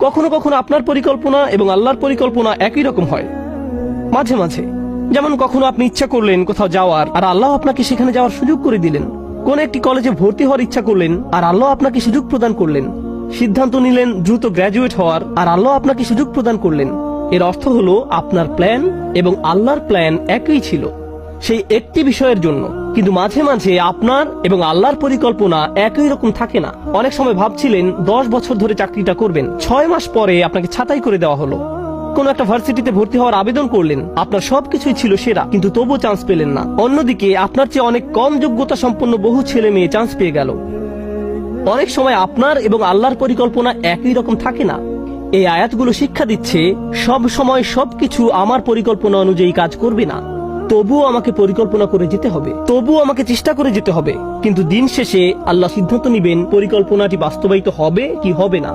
কখনো কখনো আপনার পরিকল্পনা এবং আল্লাহর পরিকল্পনা একই রকম হয়। মাঝে মাঝে, যেমন কখনো আপনি ইচ্ছা করলেন কোথাও যাওয়ার, আর আল্লাহ আপনাকে সেখানে যাওয়ার সুযোগ করে দিলেন। কোন একটি কলেজে ভর্তি হওয়ার ইচ্ছা করলেন, আর আল্লাহ আপনাকে সুযোগ প্রদান করলেন। সিদ্ধান্ত নিলেন দ্রুত গ্র্যাজুয়েট হওয়ার, আর আল্লাহ আপনাকে সুযোগ প্রদান করলেন। এর অর্থ হলো আপনার প্ল্যান এবং আল্লাহর প্ল্যান একই ছিল সেই একটি বিষয়ের জন্য। কিন্তু মাঝে মাঝে আপনার এবং আল্লাহর পরিকল্পনা একই রকম থাকে না। অনেক সময় ভাবছিলেন 10 বছর ধরে চাকরিটা করবেন, 6 মাস পরে আপনাকে ছাঁটাই করে দেওয়া হলো। কোন একটা ভার্সিটিতে ভর্তি হওয়ার আবেদন করলেন, আপনার সবকিছুই ছিল সেরা, কিন্তু তবুও চান্স পেলেন না। অন্যদিকে আপনার চেয়ে অনেক কম যোগ্যতা সম্পন্ন বহু ছেলে মেয়ে চান্স পেয়ে গেল। অনেক সময় আপনার এবং আল্লাহর পরিকল্পনা একই রকম থাকে না। এই আয়াতগুলো শিক্ষা দিচ্ছে সব সময় সবকিছু আমার পরিকল্পনা অনুযায়ী কাজ করবে না। তবুও আমাকে পরিকল্পনা করে যেতে হবে, তবুও আমাকে চেষ্টা করে যেতে হবে। কিন্তু দিন শেষে আল্লাহ সিদ্ধান্ত নিবেন পরিকল্পনাটি বাস্তবায়িত হবে কি হবে না।